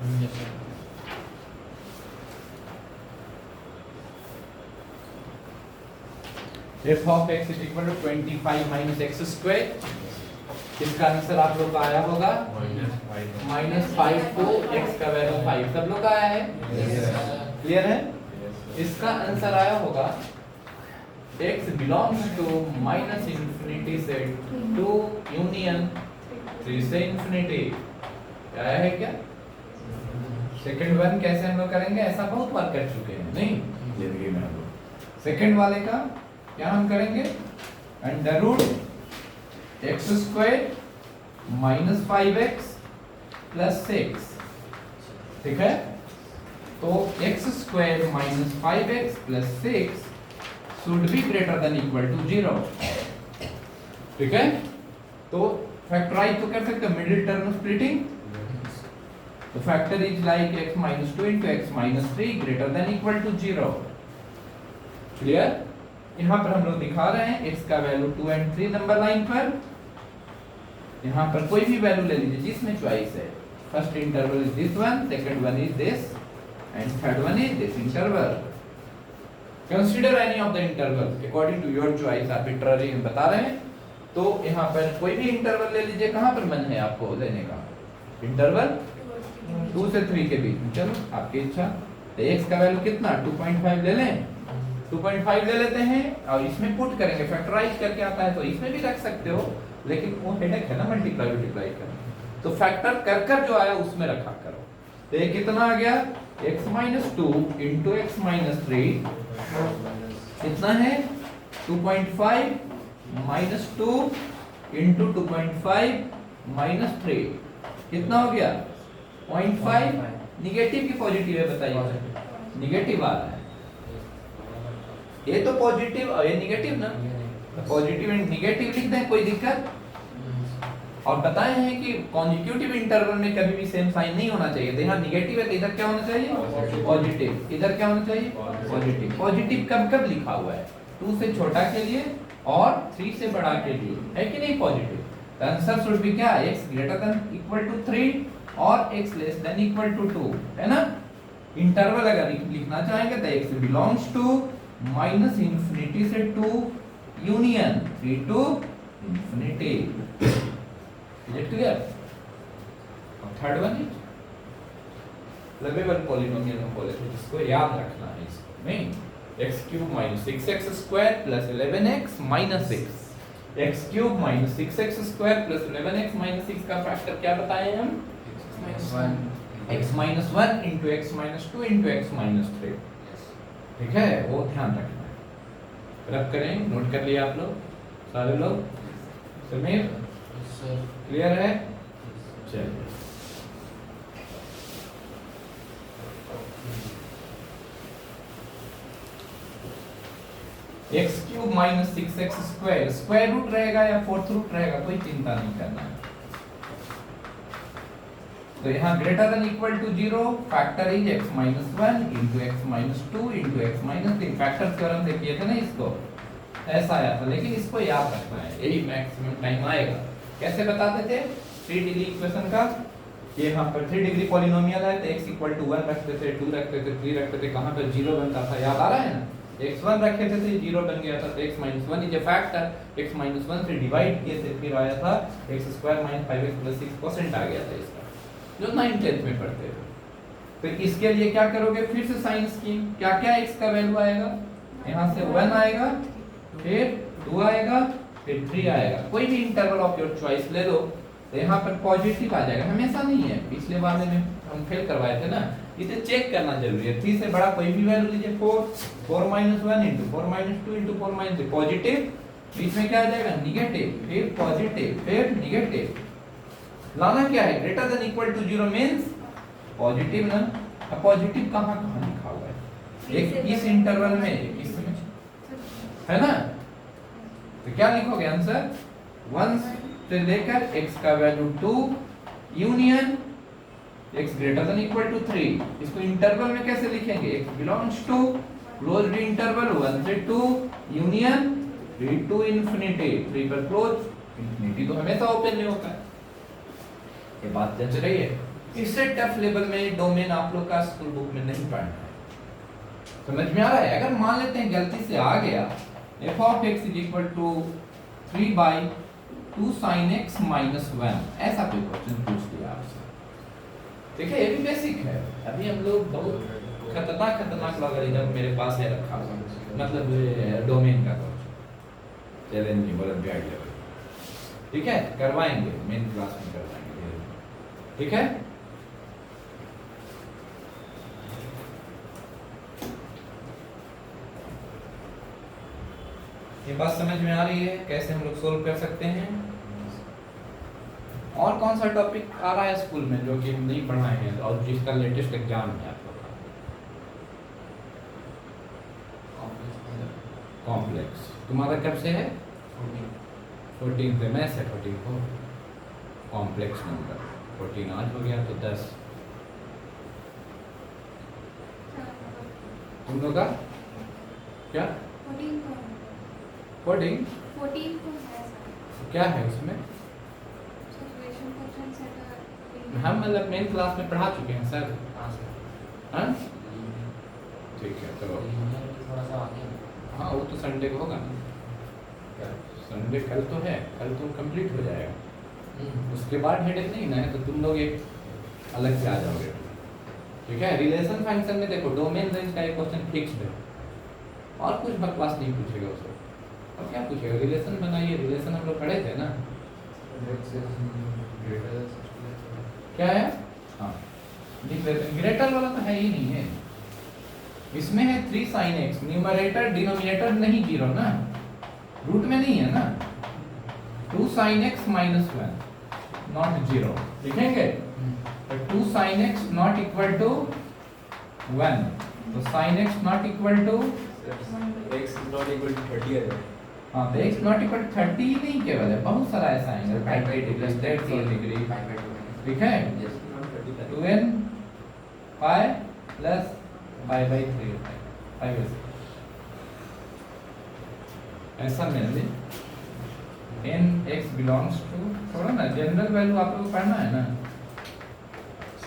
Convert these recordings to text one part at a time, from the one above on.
f of x is equal to 25 minus x square। इसका answer आप लोग का आया होगा -5 to x का वैल्यू 5 सब लोग का आया है, क्लियर है। इसका आंसर आया होगा x belongs to minus infinity से to union 3 से infinity। आया है क्या? सेकंड वन कैसे हम लोग करेंगे, ऐसा बहुत बार कर चुके हैं नहीं जिंदगी में हम लोग। सेकंड वाले का क्या हम करेंगे, under root x square minus 5x plus 6, ठीक है। तो x square minus 5x plus 6 should be greater than equal to 0, ठीक है। तो फैक्टराइज तो कर सकते हो, मिडिल टर्म स्प्लिटिंग। तो factor is like x minus 2 into x minus 3 greater than equal to 0, clear. यहाँ पर हम लोग दिखा रहे हैं x का वैल्यू 2 and 3 नंबर लाइन पर। यहाँ पर कोई भी वैल्यू ले लीजिए जिसमें चॉइस है। First interval is this one, second one is this and third one is this interval. Consider any of the interval according to your choice, arbitrary हम बता रहे हैं। तो यहाँ पर कोई भी इंटरवल ले लीजिए, कहाँ पर मन है आपको लेने का इंटरवल 2 से 3 के बीच में, चलो आपकी इच्छा। तो x का वैल्यू कितना 2.5 ले लें, 2.5 ले लेते हैं और इसमें पुट करेंगे, फैक्टराइज करके आता है तो इसमें भी रख सकते हो, लेकिन वो हेडेक है ना मल्टीप्लाई करना। तो फैक्टर कर कर जो आया उसमें रखा करो। तो ये कितना आ गया x minus 2 into x minus 3 कितना है 2.5 minus 2 into 2.5 minus 3 कितना हो गया 0.5। निगेटिव की पॉजिटिव है बताइए, निगेटिव आ रहा है, ये तो पॉजिटिव और ये निगेटिव ना, पॉजिटिव एंड निगेटिव लिख दें कोई दिक्कत। और बताए हैं कि कॉन्जिक्यूटिव इंटरवल में कभी भी सेम साइन नहीं होना चाहिए। देखा निगेटिव है तो इधर क्या होना चाहिए पॉजिटिव, इधर क्या होना चाहिए पॉजिटिव। पॉजिटिव कब कब लिखा हुआ है 2 से छोटा के लिए और 3 से बड़ा के लिए, है कि नहीं positive. The answer should be क्या x greater than equal to 3 और x less than equal to 2, है ना। इंटरवल अगर लिखना चाहेंगे तो x belongs to minus infinity से 2 union 3 to infinity. Is it clear? और third one is lovable polynomial हम बोले थे जिसको याद रखना है इसको नहीं, x cube minus 6x square plus 11x minus 6, x cube minus 6x square plus 11x minus 6 का फैक्टर क्या बताए हम x minus 1 into x minus 2 into x minus 3, ठीक है, वो ध्यान रखना है। रब करें, नोट कर लिया आप लोग सारे लोग, समीर क्लियर है। चलिए x cube minus 6x square square root रहेगा या फोर्थ रूट रहेगा कोई चिंता नहीं करना है। तो यहाँ greater than equal to 0 factor is x minus 1 into x minus 2 into x minus 3। Factor theorem से किए थे ना इसको, ऐसा आया था, लेकिन इसको याद रखना है, यही मैक्सिमम टाइम आएगा। कैसे बताते थे 3 डिग्री इक्वेशन का, ये यहाँ पर 3 डिग्री पॉलिनोमियल है तो x इक्वल टू 1 रखते थे, 2 रखते थे, 3 रखते थे, कहाँ पर 0 बनता था, याद आ रहा है ना। x1 रखे थे तो 0 बन गया था, तो x minus 1 is a factor, x minus 1 से डिवाइड किए थे फिर आया था x square minus 5x plus 6% आ गया था इसका, जो 9th 10th में पढ़ते थे। तो इसके लिए क्या करोगे, फिर से साइन स्कीम, क्या क्या x का वैल्यू आएगा, यहाँ से 1 आएगा, फिर 2 आएगा, फिर 3 आएगा। कोई भी इंटरवल ऑफ योर चॉइस ले लो तो यहाँ पर पॉजिटिव आ जाएगा, हमेशा नहीं है, पिछले वाले में हम फेल करवाए थे ना, इसे चेक करना जरूरी है। 3 से बड़ा कोई भी वैल्यू लीजिए, 4 minus 1 into 4 minus 2 into 4 minus 3 positive, बीच में क्या आ जाएगा निगेटिव, फिर पॉजिटिव, फिर निगेटिव। लाना क्या है greater than equal to 0 means positive ना। अब पॉजिटिव कहाँ कहाँ लिखा हुआ है, एक इस इंटरवल में, एक इसमें, है ना। तो क्या लिखोगे आंसर 1 से लेकर x का value 2 union x greater than equal to 3। इसको इंटरवल में कैसे लिखेंगे, x belongs to closed interval 1 से 2 यूनियन 3 टू इंफिनिटी, 3 पर क्लोज, इंफिनिटी तो हमेशा ओपन नहीं होता है, ये बात जच रही है। इससे टफ लेवल में डोमेन आप लोग का स्कूल बुक में नहीं पढ़ना है। समझ में आ रहा है? अगर मान लेते हैं गलती से आ गया f of x is equal to 3/2 sin x minus 1, ऐसा कोई क्वेश्चन पूछ दिया आपसे, ठीक है? ये भी बेसिक है। अभी हम लोग बहुत खतरनाक लॉगरिथम मेरे पास है रखा हुआ, मतलब डोमेन का क्वेश्चन चैलेंजिंग ओलंपियाड लेवल, ठीक है? करवाएंगे, मेन क्लास में करवाएंगे, ठीक है? ये बात समझ में आ रही है कैसे हम लोग सोल्व कर सकते हैं? और कौन सा टॉपिक आ रहा है स्कूल में जो कि हम नहीं पढ़ाए हैं और जिसका लेटेस्ट एग्जाम है आप लोग का? कॉम्प्लेक्स। तुम्हारा कब से है? 14 से। मैं से 14 को कॉम्प्लेक्स नंबर 14 आज हो गया तो 10 तुम लोग का क्या? 14 क्या है उसमें? हम मतलब मेन क्लास में पढ़ा चुके हैं सर। हाँ ठीक है चलो। हाँ वो तो संडे को होगा ना, संडे कल तो है, कल तो कंप्लीट हो जाएगा, उसके बाद हेडेक नहीं ना है तो तुम लोग एक अलग से आ जाओगे, ठीक है? रिलेशन फंक्शन में देखो डोमेन रेंज का एक क्वेश्चन फिक्स्ड है और कुछ बकवास नहीं पूछेगा उसको। और क्या पूछेगा? रिलेशन बनाइए, रिलेशन हम लोग पढ़े थे ना, क्या है? हाँ लिख लेते हैं, ग्रेटर वाला तो है ही नहीं है, इसमें है 3 sin x, न्यूमरेटर डिनोमिनेटर नहीं जीरो ना, रूट में नहीं है ना, 2 sin x minus 1 not zero, लिखेंगे? तो 2 sin x not equal to 1, तो sin x not equal to x not equal to 30 है। हाँ तो x नॉट इक्वल 30 ही नहीं केवल है, बहुत सारा ऐसा एंगल π/2 प्लस डिग्री, ठीक है? 2n पाई प्लस π/3 ऐसा मिल n x बिलोंग्स टू, थोड़ा ना जनरल वैल्यू आप लोग को पढ़ना है ना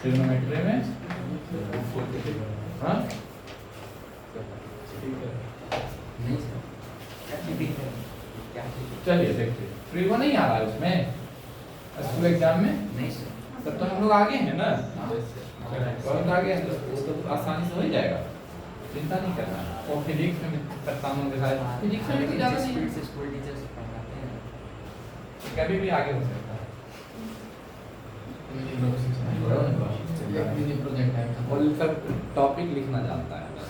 ट्रिग्नोमेट्री में। हाँ चलिए देखिए, फ्री वो नहीं आ रहा है उसमें स्कूल एग्जाम में नहीं सर, तब तो हम लोग आगे हैं ना, बहुत आगे हैं, वो तो आसानी से हो ही जाएगा, चिंता नहीं करना। और फिजिक्स में प्रस्तावना के साथ फिजिक्स में भी ज़्यादा नहीं, स्कूल टीचर्स पढ़ाते हैं, कभी भी आगे हो सकता है। और सब टॉपिक लिखना जानता है बस।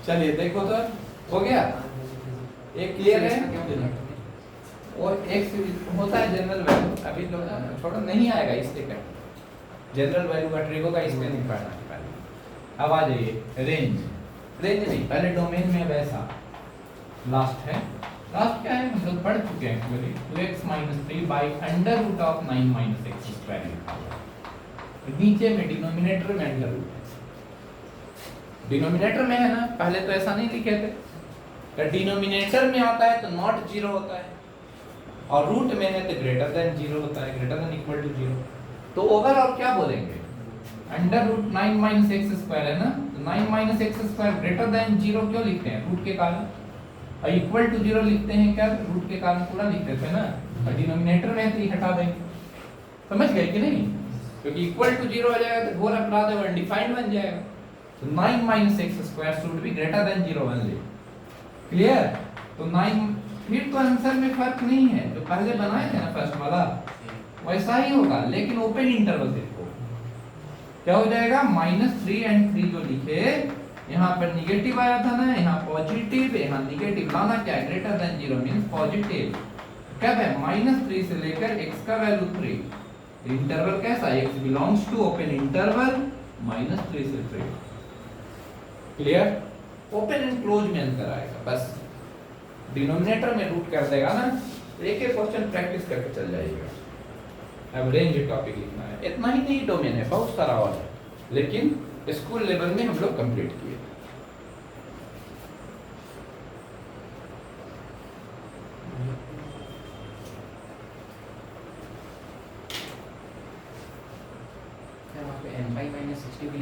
चलिए देखो तो हो गया, एक क्लियर है? और एक होता है जनरल वैल्यू, अभी लोग छोड़ा नहीं आएगा इससे क्या, जनरल वैल्यू का ट्रिगो का इसमें नहीं पढ़ना है पहले। अब आ जाइए रेंज, रेंज नहीं पहले डोमेन में वैसा लास्ट है, लास्ट क्या है हम लोग पढ़ चुके हैं actually, 2x - 3 by under root of 9 - x square लिखा हुआ है, नीचे में डिनोमिनेटर में अंडर रूट है, डिनोमिनेटर में है ना, पहले तो ऐसा नहीं लिखे थे, तो डिनोमिनेटर में आता है तो नॉट जीरो होता है और रूट में है तो ग्रेटर देन जीरो होता है, greater than equal to zero, तो ओवरऑल क्या बोलेंगे? अंडर रूट 9 - x स्क्वायर है ना, तो 9 - x square greater than zero क्यों लिखते हैं? रूट के कारण, और इक्वल टू जीरो लिखते हैं क्या? रूट के कारण पूरा लिखते थे ना, और डिनोमिनेटर में है तो ये हटा देंगे, समझ गए कि नहीं? क्योंकि इक्वल टू जीरो हो जाएगा तो घोर अपराध है, अनडिफाइंड बन जाएगा, तो 9 - x square should be greater than zero only, clear? तो 9 फिर तो आंसर में फर्क नहीं है, जो पहले बनाए थे ना फर्स्ट वाला वैसा ही होगा, लेकिन ओपन इंटरवल देखो क्या हो जाएगा, -3 और 3 जो लिखे यहाँ पर निगेटिव आया था ना, यहाँ पॉजिटिव, यहाँ निगेटिव, लाना क्या है? Greater than zero means positive, कब है? -3 से लेकर x का वैल्यू 3, इंटरवल कैसा? x belongs to open interval -3 से 3, क्लियर? ओपन एंड क्लोज में आंसर आएगा, बस डिनोमिनेटर में रूट कर देगा ना, एक एक क्वेश्चन प्रैक्टिस करके चल जाएगा। अब रेंज टॉपिक लिखना है, इतना ही नहीं डोमेन है, बहुत सारा और है, लेकिन स्कूल लेवल में हम लोग कंप्लीट किए।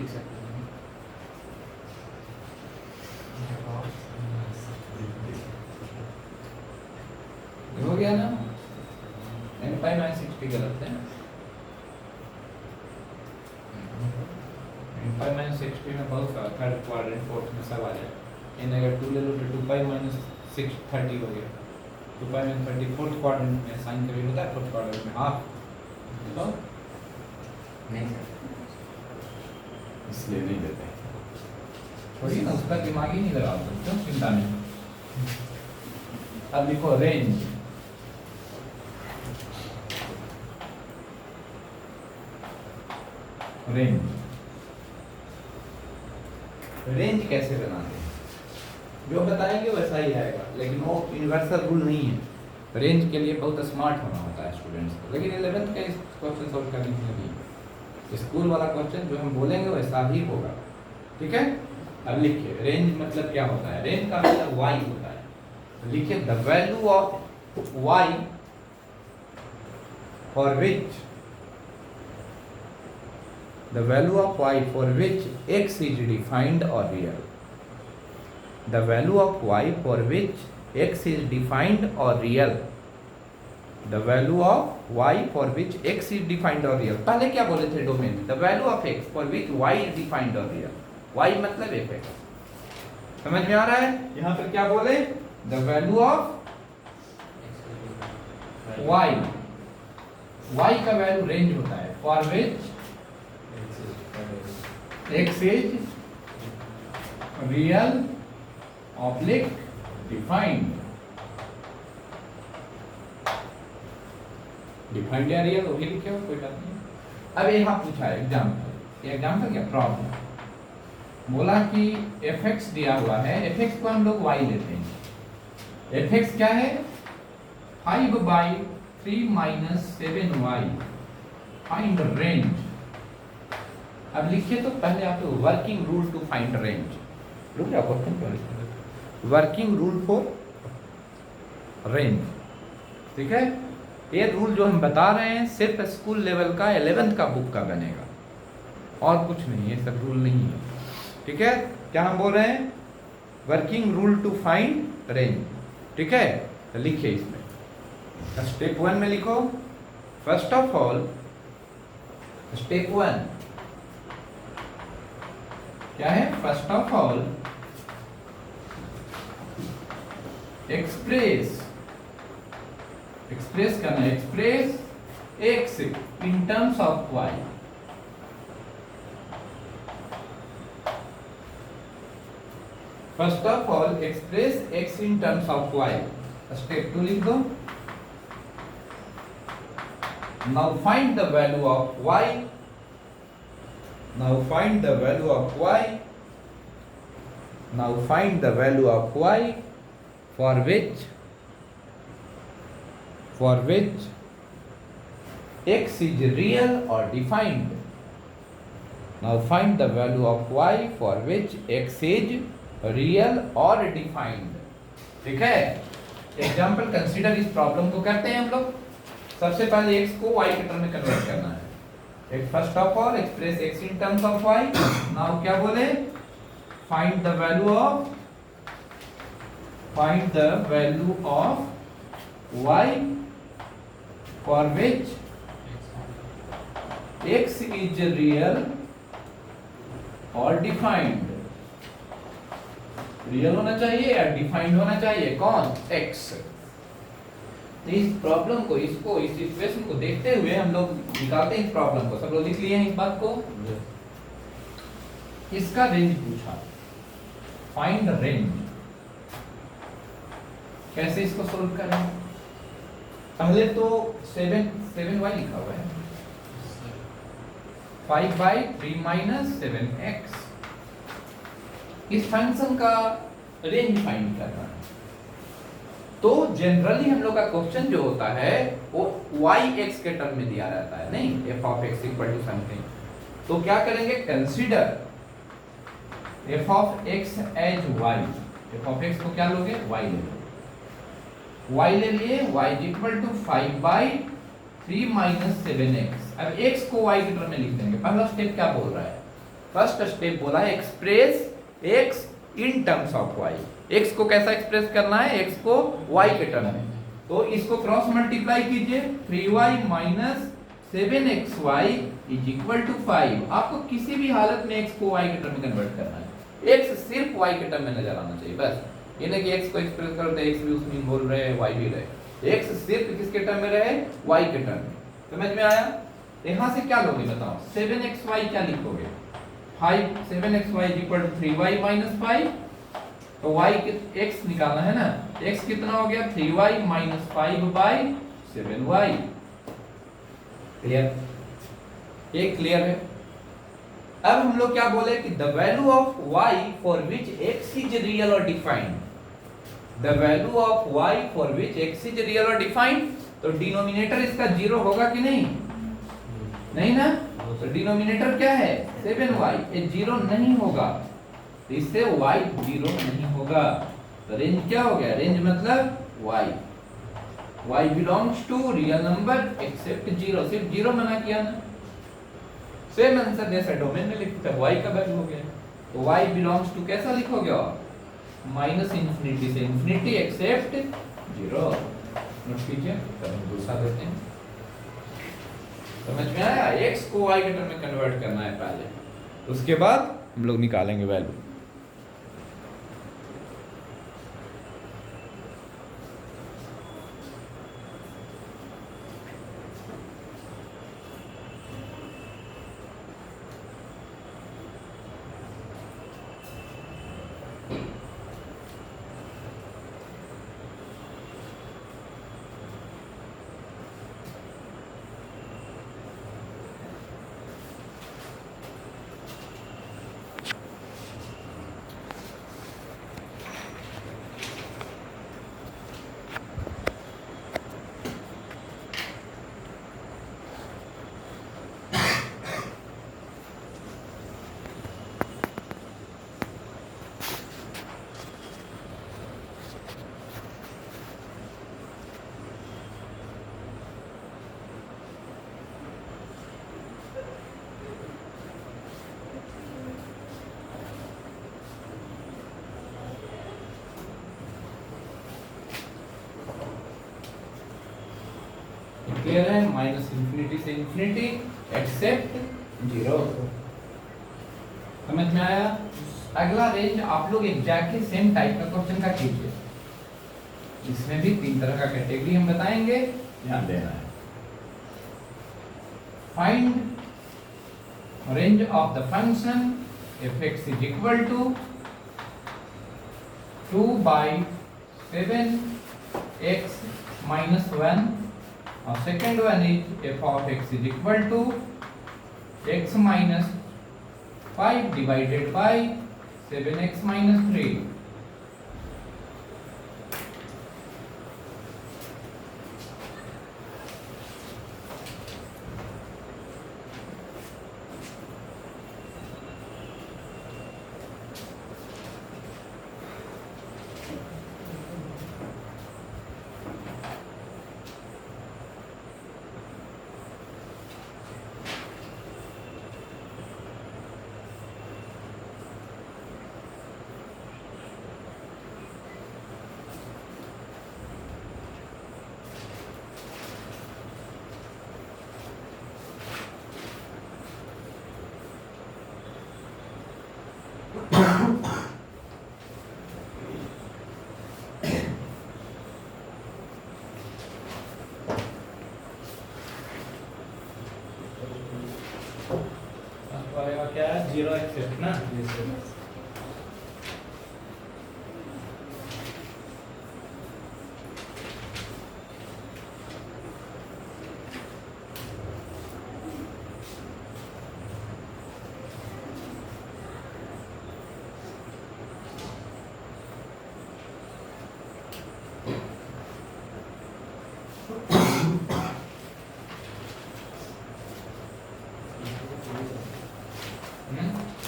लिख सकते हैं। हो गया ना? n पाई माइनस 60 गलत है। n पाई माइनस 60 में बहुत सारा थर्ड क्वाड्रेंट फोर्थ में सब आ जाए। n अगर 2 ले लो तो 2 पाई माइनस 630 हो गया। 2 पाई माइनस 30 फोर्थ क्वाड्रेंट में साइन का वैल्यू होता है, फोर्थ क्वाड्रेंट में हाफ। तो नहीं सर, इसलिए नहीं देते। छोड़िए ना, उसका दिमाग ही नहीं लगा, क्यों चिंता नहीं। अब लिखो रेंज। रेंज रेंज कैसे बनाते हैं? जो बताएंगे वैसा ही आएगा, लेकिन वो यूनिवर्सल रूल नहीं है। रेंज के लिए बहुत स्मार्ट होना होता है स्टूडेंट्स को, लेकिन 11th का इस क्वेश्चन सॉल्व करने के लिए नहीं। स्कूल वाला क्वेश्चन जो हम बोलेंगे वैसा ही होगा, ठीक है। अब लिखिए रेंज मतलब क्या होता है। रेंज का मतलब y होता है। लिखिए the value of y for which the value of y for which x is defined or real. The value of y for which x is defined or real. The value of y for which x is defined or real. पहले क्या बोले थे domain? The value of x for which y is defined or real. y मतलब fx. समझ में आ रहा है? यहाँ पर क्या बोले? The value of y. y का वैल्यू रेंज होता है for which x is real oblique defined. Defined या रियल वही लिखे हो, कोई बात नहीं। अब यहाँ पूछा है एग्जाम्पल। एग्जाम्पल क्या? प्रॉब्लम। बोला कि fx दिया हुआ है, fx को हम लोग y लेते हैं। fx क्या है? 5/3 - 7y। Find range. अब लिखिए तो पहले आप working rule to find range. रुक जाओ, क्वेश्चन क्या लिखा? वर्किंग रूल फॉर रेंज, ठीक है। ये रूल जो हम बता रहे हैं सिर्फ स्कूल लेवल का 11th का बुक का बनेगा, और कुछ नहीं, ये सब रूल नहीं है, ठीक है। क्या हम बोल रहे हैं? Working rule to find range, ठीक है। तो लिखिए इसमें स्टेप 1 में लिखो। फर्स्ट ऑफ ऑल स्टेप 1 क्या है? फर्स्ट ऑफ ऑल एक्सप्रेस करना है। Express x in terms of y। First of all express x in terms of y। Step 2 लिख दो। Now find the value of y। Now find the value of y. Now find the value of y for which x is real or defined. Now find the value of y for which x is real or defined. ठीक है। Example consider इस problem को करते हैं हम लोग। सबसे पहले x को y के टर्म में कन्वर्ट करना है। First of all express x in terms of y। Now क्या बोले? Find the value of y for which x is real और डिफाइंड। रियल होना चाहिए या डिफाइंड होना चाहिए? कौन? x। तो इस प्रॉब्लम को, इसको, इस इक्वेशन को देखते हुए हम लोग निकालते हैं इस प्रॉब्लम को। सब लोग लिख लिए हैं इस बात को? इसका रेंज पूछा, फाइंड रेंज। कैसे इसको सोल्व करें? पहले तो 7y लिखा हुआ है, 5/3 - 7x। इस फंक्शन का रेंज फाइंड करना है। तो जनरली हम लोग का क्वेश्चन जो होता है वो y(x) के टर्म में दिया रहता है, नहीं f(x) = समथिंग। तो क्या करेंगे? Consider f(x) as y। f(x) को क्या लोगे? y ले लो। y ले लिए, y = 5/3 - 7x। अब x को y के टर्म में लिख देंगे। पहला स्टेप क्या बोल रहा है? फर्स्ट स्टेप बोला है express x in terms of y। x को कैसा एक्सप्रेस करना है, x को y के टर्म में, तो इसको क्रॉस मल्टीप्लाई कीजिए, 3y minus 7xy is equal to 5। आपको किसी भी हालत में x को y के टर्म में कन्वर्ट करना है, x सिर्फ y के टर्म में नजर आना चाहिए बस। ये नहीं कि x को एक्सप्रेस करते x भी उसमें बोल रहे हैं y भी रहे, x सिर्फ किसके टर्म में रहे, y के टर्म में। समझ में आया? यहां से क्या लोगे बताओ, 7xy क्या लिखोगे, 7xy is equal to 3y minus 5, तो y x निकालना है ना, x कितना हो गया 3y minus 5 by 7y। Clear? ये क्लियर है। अब हम लोग क्या बोले कि the value of y for which x is real और defined, the value of y for which x is real और डिफाइंड, तो डिनोमिनेटर इसका 0 होगा कि नहीं, नहीं ना, तो डिनोमिनेटर क्या है 7y, ये 0 नहीं होगा, तो इससे y 0 नहीं होगा, तो रेंज क्या हो गया, रेंज मतलब y belongs to real number except 0, सिर्फ 0 मना किया ना, सेम आंसर जैसा डोमेन में लिखते हैं, y का वैल्यू हो गया, तो y बिलोंग्स टू कैसा लिखोगे आप, माइनस इंफिनिटी से इंफिनिटी एक्सेप्ट 0। नोट कीजिए, तब हम दूसरा देते हैं। समझ में आया? x को y के टर्म में कन्वर्ट करना है पहले, उसके बाद हम लोग निकालेंगे वैल्यू। क्लियर है? माइनस इंफिनिटी से इंफिनिटी एक्सेप्ट 0। समझ में आया? अगला रेंज आप लोग एग्जैक्टली सेम टाइप का क्वेश्चन का कीजिए, इसमें भी 3 तरह का कैटेगरी हम बताएंगे, ध्यान देना है। Find range of the function fx is equal to 2 by 7x minus 1, और second one is f of x is equal to x minus 5 divided by 7x minus 3। क्या है 0 एक्सेप्ट ना,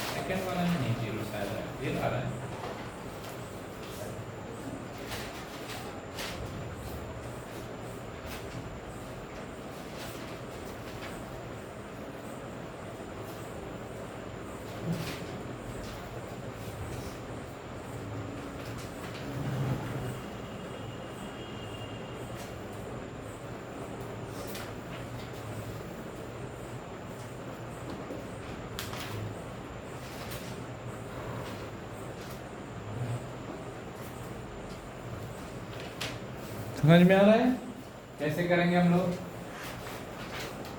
सेकंड वाला में नहीं 0 समझ में आ रहा है? कैसे करेंगे हम लोग?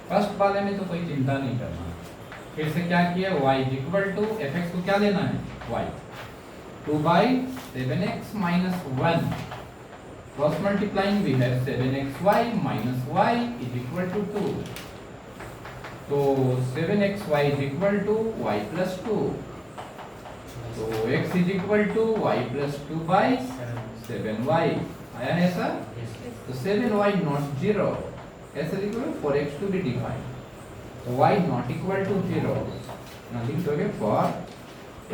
फर्स्ट वाले में तो कोई चिंता नहीं करना। फिर से क्या किया, y इक्वल टू fx को क्या लेना है, y 2/7x minus 1 cross multiplying we have 7xy minus y is equal to 2। तो 7xy is equal to y plus 2। तो x is equal to y plus 2/7y आया है सर? तो 7y not 0 कैसे लिखोगे, for x to be defined तो y not equal to 0 ना लिखोगे for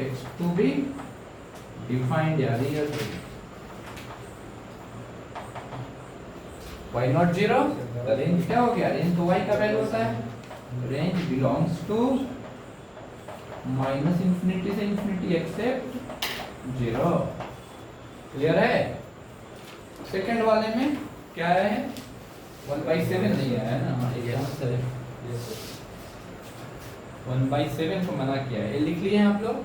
x to be defined या real y not 0 तो रेंज क्या हो गया, रेंज तो y का वैल्यू होता है, range belongs to minus infinity से इंफिनिटी एक्सेप्ट 0। क्लियर है? सेकंड वाले में क्या है, 1/7 नहीं आया ना, 1/7 को मना किया है, ये लिख लिए हैं आप लोग,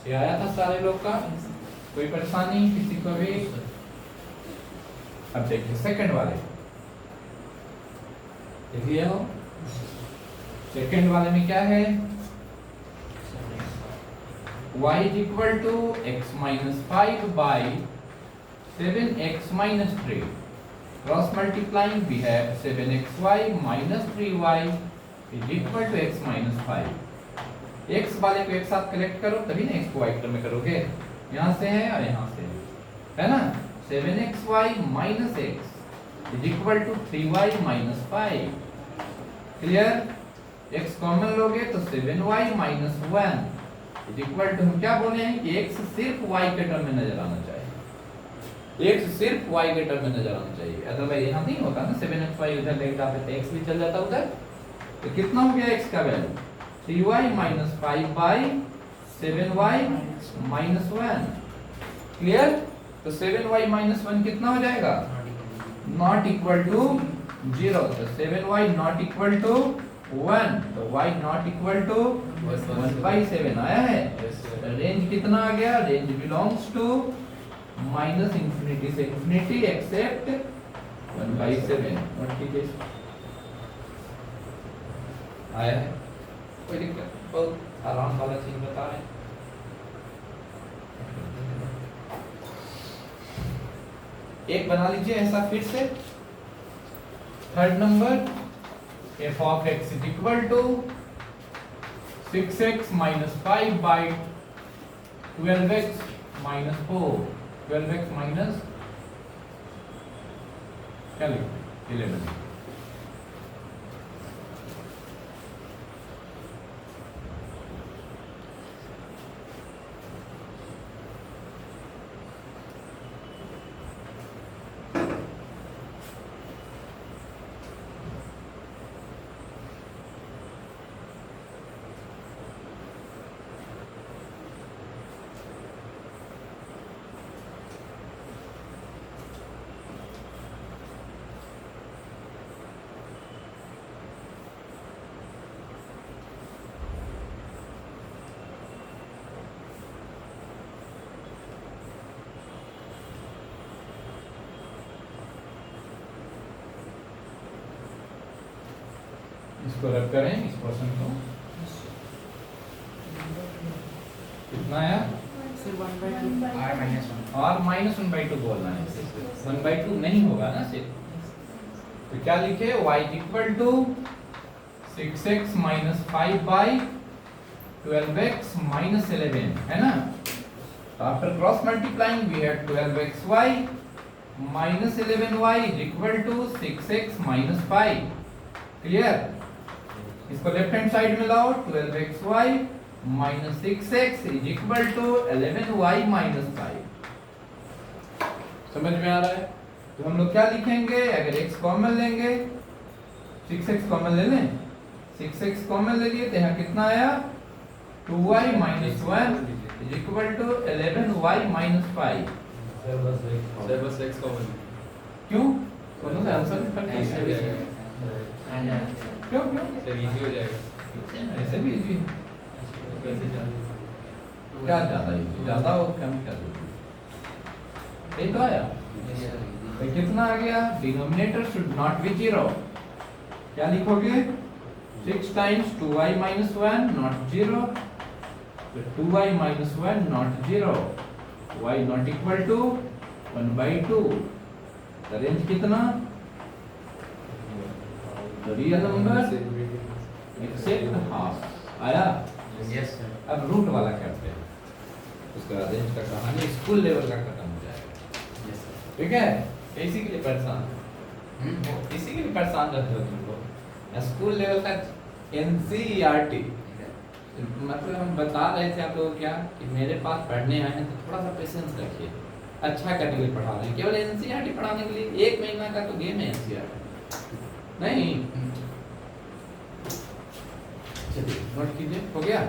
ये आया था सारे लोग का, कोई परेशानी किसी को भी? अब देखिए सेकंड वाले लिख लिया हो। सेकंड वाले में क्या है, y is equal to x minus 5 by 7x minus 3 cross multiplying we have 7xy minus 3y is equal to x minus 5। x वाले को एक साथ कलेक्ट करो तभी ना x को y टर्म में करोगे, यहाँ से है और यहाँ से है ना, 7xy minus x is equal to 3y minus 5। Clear? x common लोगे तो 7y minus 1 is equal to, हम क्या बोले हैं कि x सिर्फ y के टर्म में नजर आना चाहिए, x सिर्फ y के टर्म में नजर आना चाहिए, अदरवाइज यहाँ नहीं होता ना, 7xy उधर लेके जाते तो x भी चल जाता उधर। तो कितना हो गया x का value, 3y minus 5 by 7y minus 1। Clear? तो 7y minus 1 कितना हो जाएगा, नॉट इक्वल टू 0, तो 7y नॉट इक्वल टू 1, तो y नॉट इक्वल टू 1/7 आया है। रेंज कितना आ गया, range belongs to minus infinity से इंफिनिटी एक्सेप्ट 1/7। नोट कीजिए, आया है? कोई दिक्कत? बहुत आराम वाला चीज बता रहे हैं। एक बना लीजिए ऐसा फिर से, third number f of x is equal to 6x minus 5 by 12x minus 4, 12x minus क्या लिखें 11। इसको रब करें, इस पोर्शन को कितना आया, r minus 1/2 बोलना है, 1/2 नहीं होगा ना सिर्फ। तो क्या लिखे, y इक्वल टू 6x minus 5 by 12x minus 11 है ना। After cross multiplying we have 12xy minus 11y is equal to 6x minus 5। Clear? इसको लेफ्ट हैंड साइड में लाओ, 12xy minus 6x is equal to 11y minus 5। समझ में आ रहा है? तो हम लोग क्या लिखेंगे, अगर x कॉमन लेंगे, 6x कॉमन ले लें, 6x कॉमन ले लिए तो यहाँ कितना आया, 2y minus 1 is equal to 11y minus 5। बस x कॉमन क्यों? दोनों का आंसर भी क्यों क्यों सर इजी हो जाएगा, ऐसे भी इजी क्या ज्यादा इजी, ज्यादा और कम कर दो, यही तो आया। तो कितना आ गया? Denominator should not be 0। क्या लिखोगे? 6 टाइम्स 2y minus 1 not 0, तो 2y minus 1 not 0, y not equal to 1/2। तो रेंज कितना? रियल नंबर एक्सेप्ट हाफ आया। Yes sir. अब रूट वाला करते हैं, उसका रेंज का कहानी स्कूल लेवल का खत्म हो जाएगा। Yes sir. ठीक है? इसी के लिए परेशान इसी के लिए परेशान रहते हो तुम लोग। स्कूल लेवल का एनसीईआरटी मतलब हम बता रहे थे आप लोग क्या कि मेरे पास पढ़ने आए हैं तो थोड़ा सा पेशेंस रखिए। अच्छा करने के लिए पढ़ा रहे हैं, केवल एनसीईआरटी पढ़ाने के लिए 1 महीना का तो गेम है एनसीईआरटी नहीं। चलिए नोट कीजिए, हो गया?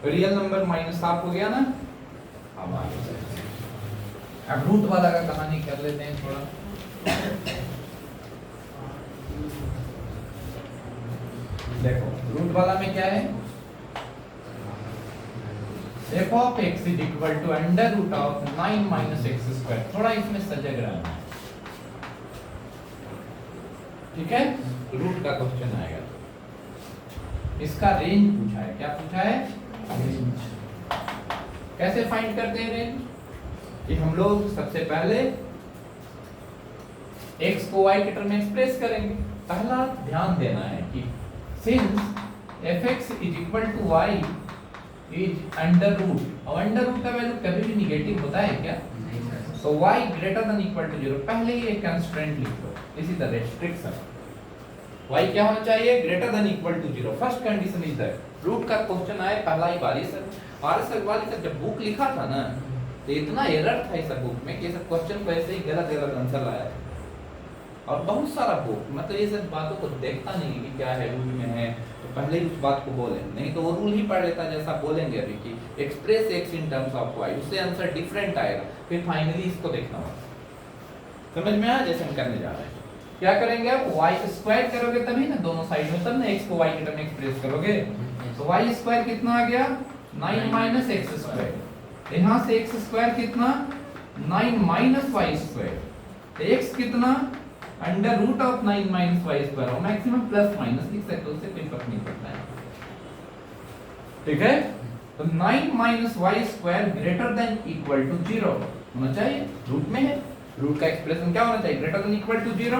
रियल नंबर माइनस हाफ हो गया ना। अब आगे चलते हैं, अब रूट वाला का कहानी कर लेते हैं थोड़ा। देखो रूट वाला में क्या है? f of x is equal to under root of 9 minus x square। थोड़ा इसमें सजग रहना है, ठीक है? रूट का क्वेश्चन आएगा, इसका रेंज पूछा है। क्या पूछा है? रेंज। कैसे फाइंड करते हैं रेंज? कि हम लोग सबसे पहले x को y के टर्म में एक्सप्रेस करेंगे। पहला ध्यान देना है कि since fx is equal to y is under root, और अंडर रूट का वैल्यू कभी भी निगेटिव होता है क्या? नहीं सर। तो y greater than equal to 0 पहले ही एक कंस्ट्रेंट लिख दो। इसी तरह रिस्ट्रिक्शन y क्या होना चाहिए? Greater than equal to 0। First condition is that. Root का क्वेश्चन आए पहला ही बार। ये सर आरएस अग्रवाल सर जब बुक लिखा था ना तो इतना एरर था इस बुक में कि सब क्वेश्चन को ऐसे ही गलत गलत आंसर लाया और बहुत सारा बुक मतलब ये सब बातों को देखता नहीं कि क्या है रूल में है तो पहले ही उस बात को बोले, नहीं तो वो रूल ही पढ़ लेता जैसा बोलेंगे अभी कि express x in terms of y, उससे आंसर डिफरेंट आएगा। फिर फाइनली इसको देखना होगा। समझ में आया? जैसे हम करने जा रहे हैं क्या करेंगे? आप वाई स्क्वायर करोगे तभी ना दोनों साइड में, तब ना एक्स को वाई के टर्म में एक्सप्रेस करोगे। तो वाई स्क्वायर कितना आ गया? 9 माइनस एक्स स्क्वायर। यहाँ से एक्स स्क्वायर कितना? 9 माइनस वाई स्क्वायर। तो एक्स कितना? Under root of 9 minus y square, और मैक्सिमम प्लस माइनस लिख सकते हो, उससे कोई फर्क नहीं पड़ता है। ठीक है? तो 9 minus y square greater than equal to 0 होना चाहिए। रूट में है, रूट का एक्सप्रेशन क्या होना चाहिए? Greater than equal to 0।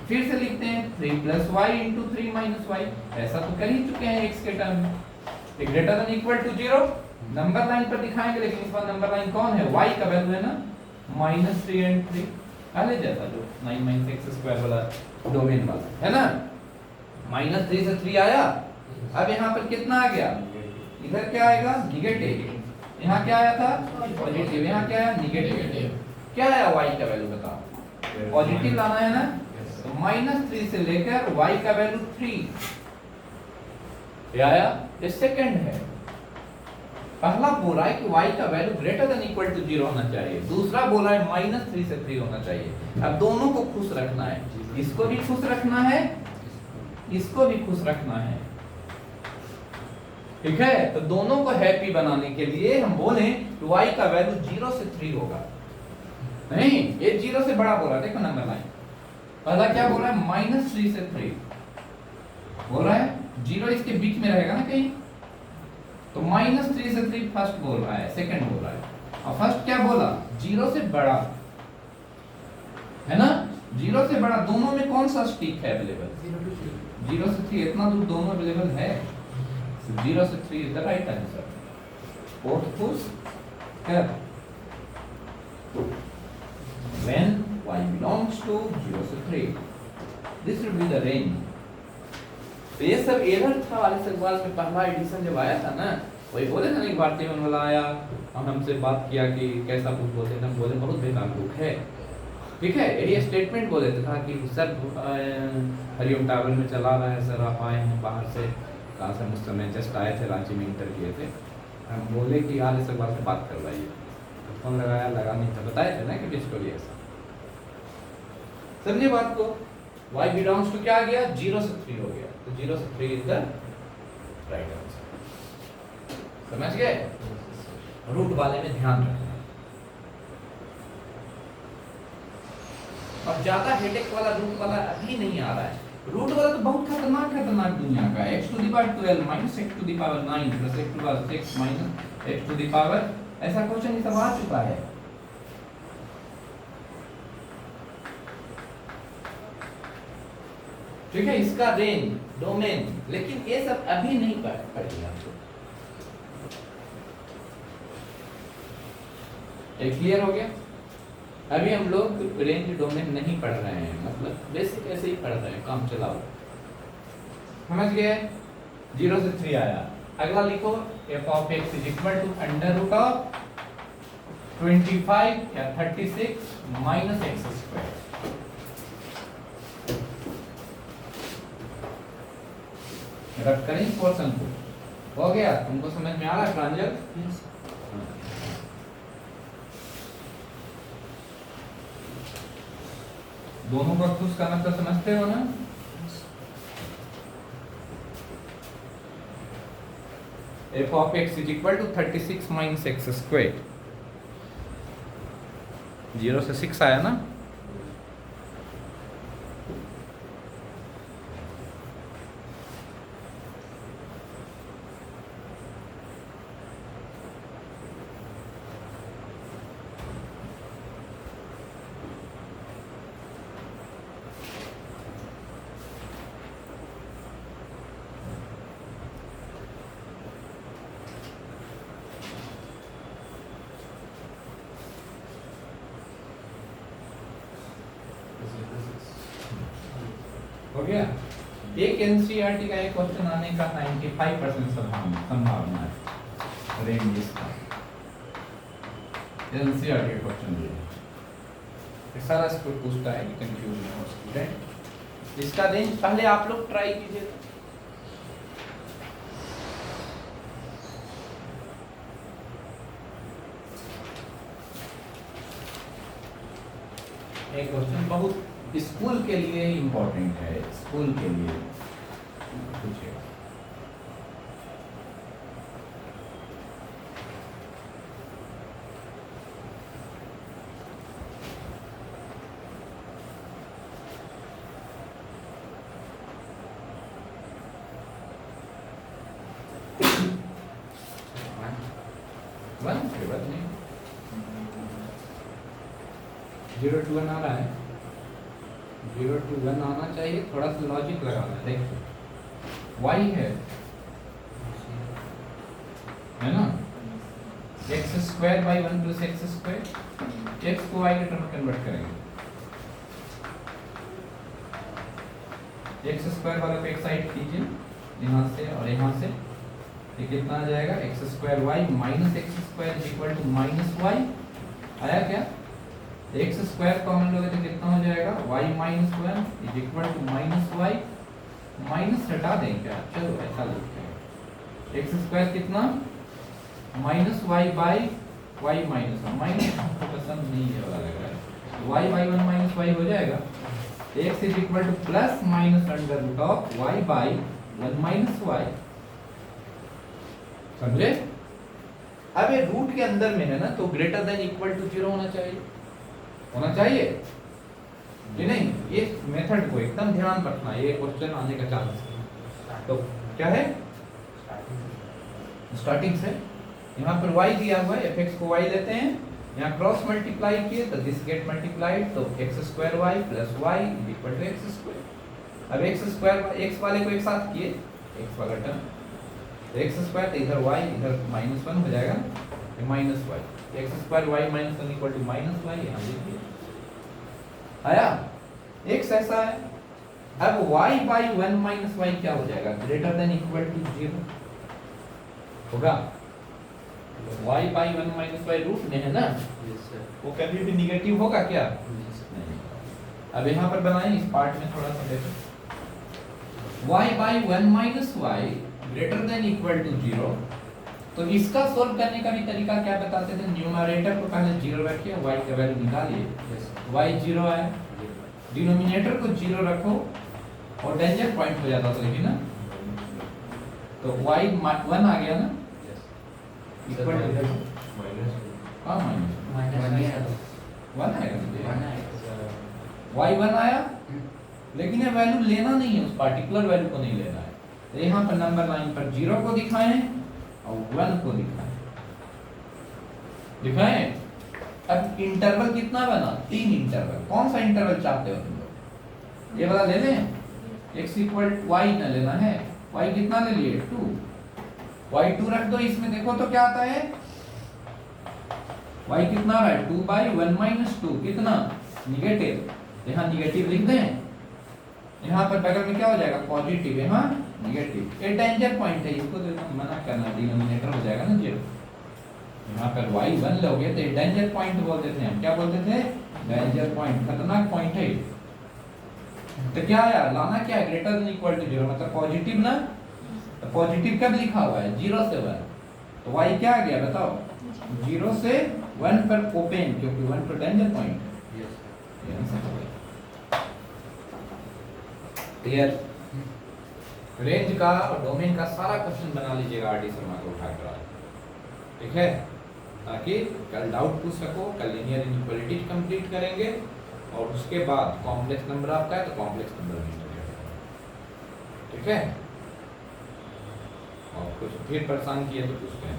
फिर से लिखते हैं 3 plus y into 3 minus y. ऐसा तो कर ही चुके हैं x के टर्म में। Greater than equal to 0 number line पर दिखाएंगे, लेकिन इस बार नंबर लाइन कौन है? y का वैल्यू है ना -3 एंड 3, पहले जैसा जो 9 माइनस एक्स स्क्वायर वाला डोमेन वाला है ना। -3 से 3 आया। अब यहाँ पर कितना आ गया? इधर क्या आएगा? निगेटिव। यहाँ क्या आया था? पॉजिटिव। यहाँ क्या है? निगेटिव। क्या आया y का वैल्यू बताओ? पॉजिटिव लाना है ना, तो -3 से लेकर y का वैल्यू 3 आया। ये सेकंड है। पहला बोल रहा है कि y का value greater than equal to 0 होना चाहिए, दूसरा बोल रहा है -3 से 3 होना चाहिए। अब दोनों को खुश रखना है, इसको भी खुश रखना है, इसको भी खुश रखना है। ठीक है? तो दोनों को हैप्पी बनाने के लिए हम बोले कि y का वैल्यू 0 से 3 होगा। नहीं, ये 0 से बड़ा बोल रहा है। देखो नंबर लाइन पहला क्या बोल रहा है? -3 से 3 बोल रहा है। 0 इसके बीच में रहेगा ना कहीं, तो -3 से 3 फर्स्ट बोल रहा है, सेकंड बोल रहा है। और फर्स्ट क्या बोला? 0 से बड़ा है ना। 0 से बड़ा दोनों में कौन सा स्टिक है अवेलेबल? 0 से 3 इतना दूर दोनों अवेलेबल है। 0 से 3 is the right answer. Both push कर when y belongs to 0 से 3, this will be the range। तो ये सब एरर था वाले सवाल में पहला एडिशन जब आया था ना, वही बोले था ना भारतीय मन वाला आया और हमसे बात किया कि कैसा बुक बोलते थे, हम बोले बहुत बेकार बुक है। ठीक है? यही स्टेटमेंट बोले था कि सर हरिओम टावर में चला रहा है सर, आप आए हैं बाहर से, कहाँ से? उस समय जस्ट आए थे, रांची में इंटर किए थे। हम बोले कि यार इस बार से बात करवाइए, फोन लगाया, लगा नहीं था, बताए थे ना कि स्टोरी ऐसा। समझिए बात को। y belongs to क्या आ गया? 0 से 3 हो गया, तो 0 से 3 इज द राइट आंसर। समझ गए? रूट वाले में ध्यान रखना। और ज्यादा हेडेक वाला रूट वाला अभी नहीं आ रहा है। रूट वाला तो बहुत खतरनाक खतरनाक दुनिया का है। x to the power 12 minus x to the power 9 plus x to the power 6 minus x to the power, ऐसा क्वेश्चन सब आ चुका है। ठीक है, इसका रेंज डोमेन, लेकिन ये सब अभी नहीं पढ़ेंगे आपको। क्लियर हो गया? अभी हम लोग रेंज डोमेन नहीं पढ़ रहे हैं, मतलब बेसिक ऐसे ही पढ़ रहे हैं, काम चलाओ। समझ गए? 0 से 3 आया। अगला लिखो f of x is equal to under root of 25 या 36 माइनस एक्स स्क्वायर। रख करें इस पोर्शन को। हो गया? तुमको समझ में आ रहा है प्रांजल? दोनों का खुश का मतलब समझते हो ना? f of x is equal to 36 minus x squared। 0 से 6 आया ना? हो गया? एक एनसीईआरटी का एक क्वेश्चन आने का 95% संभावना है रेंज इसका। एनसीईआरटी का क्वेश्चन ये सारा स्कूल पूछता है कि कंफ्यूज ना हो स्टूडेंट। इसका रेंज पहले आप लोग ट्राई कीजिए। एक क्वेश्चन बहुत स्कूल के लिए इम्पोर्टेंट है, स्कूल के लिए पूछिए। वन के बाद नहीं 0 to 1 आ रहा है। 0 to 1 आना चाहिए, थोड़ा सा लॉजिक लगाना है। देखिए y है ना, x square by 1 plus x square. x को y के टर्म में कन्वर्ट करेंगे, x स्क्वायर वाला को एक साइड कीजिए यहाँ से और यहाँ से, ये कितना आ जाएगा? X square y minus x square equal to minus y. आया क्या? एक्स स्क्वायर कॉमन लोगे तो कितना हो जाएगा? Y minus one is equal to minus y. Minus हटा दें क्या? चलो ऐसा लिखते हैं। एक्स स्क्वायर कितना? Minus y by y minus one. Minus हमको पसंद नहीं है वाला लग रहा है। Y by one minus y हो जाएगा। X is equal to plus minus under root of y by one minus y. समझे? अब ये रूट के अंदर में है ना, तो ग्रेटर देन इक्वल टू 0 होना चाहिए कि नहीं? ये मेथड को एकदम ध्यान रखना, ये क्वेश्चन आने का चांस है। तो क्या है? स्टार्टिंग से यहाँ पर y दिया हुआ है, fx को y लेते हैं, यहाँ क्रॉस मल्टीप्लाई किए तो दिस गेट मल्टीप्लाइड, तो x square y plus y equal to x square. अब x स्क्वायर x वाले को एक साथ किए, x वाला टर्म एक्स स्क्वायर, तो इधर y इधर माइनस वन हो जाएगा, minus y. X square y minus one equal to minus y. यहाँ लिखिए, आया? x ऐसा है। अब y by one minus y क्या हो जाएगा? ग्रेटर देन इक्वल टू 0 होगा। y by one minus y रूट में है ना, वो कभी भी निगेटिव होगा क्या? नहीं। अब यहाँ पर बनाएं, इस पार्ट में थोड़ा सा देखो। y by one minus y greater than equal to 0, तो इसका सोल्व करने का भी तरीका क्या बताते थे? न्यूमरेटर को पहले 0 रखिए, y का वैल्यू निकालिए, y 0 आया, डिनोमिनेटर को 0 रखो और डेंजर पॉइंट हो जाता था ना, तो y 1 आ गया ना, इक्वल टू हाँ माइनस 1 आएगा। y1 आया, लेकिन ये वैल्यू लेना नहीं है, उस पार्टिकुलर वैल्यू को नहीं लेना है। तो यहाँ पर नंबर लाइन पर 0 को दिखाएं और 1 को दिखाएं। अब इंटरवल कितना बना? 3 इंटरवल। कौन सा इंटरवल चाहते हो तुम लोग? ये वाला ले लें, x इक्वल y न लेना है, y कितना ले लिए 2, y2 रख दो इसमें, देखो तो क्या आता है, y कितना आ रहा है 2/1 - 2 कितना निगेटिव, यहाँ निगेटिव लिख दें, यहाँ पर बगल में क्या हो जाएगा पॉजिटिव, यहाँ निगेटिव। ये डेंजर पॉइंट है, इसको तो मना करना, डिनोमिनेटर हो जाएगा ना 0। यहाँ पर y1 लोगे तो डेंजर पॉइंट बोलते थे हम, क्या बोलते थे? डेंजर पॉइंट, खतरनाक पॉइंट है। तो क्या है लाना, क्या है ग्रेटर देन इक्वल टू 0, मतलब पॉजिटिव ना। तो पॉजिटिव कब लिखा हुआ है? 0 से 1। तो y क्या आ गया बताओ? 0 से 1 पर ओपन, क्योंकि 1 पर डेंजर पॉइंट। क्लियर? रेंज का और डोमेन का सारा क्वेश्चन बना लीजिएगा आरडी शर्मा को उठाकर आज, ठीक है, ताकि कल डाउट पूछ सको। कल लीनियर इनइक्वालिटी कंप्लीट करेंगे और उसके बाद कॉम्प्लेक्स नंबर आपका है तो कॉम्प्लेक्स नंबर भी करेंगे, ठीक है। और कुछ फिर परेशान किए तो पूछते हैं,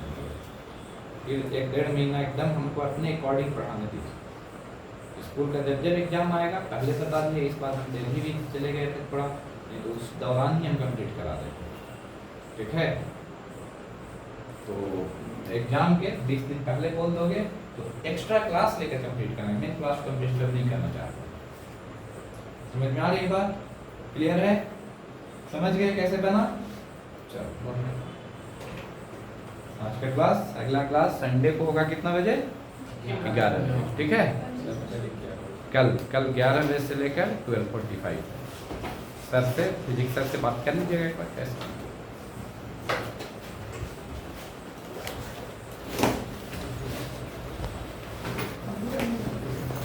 फिर 1-1.5 महीना एकदम हमको अपने अकॉर्डिंग पढ़ाने दीजिए। स्कूल का जब एग्जाम आएगा पहले बता दिए, इस बार हम दिल्ली भी चले गए थे थोड़ा, नहीं तो उस दौरान ही हम कंप्लीट करा देंगे, ठीक है। तो एग्जाम के 20 दिन पहले बोल दोगे तो एक्स्ट्रा क्लास लेकर कंप्लीट करेंगे, मेन क्लास को डिस्टर्ब नहीं करना चाहते। समझ में आ रही बात? क्लियर है? समझ गए कैसे बना? चलो आज का क्लास, अगला क्लास संडे को होगा कितना बजे? 11 बजे, ठीक है। कल 11 बजे से लेकर 12:45 सर से, फिजिक्स सर से बात कर लीजिएगा एक बार कैसे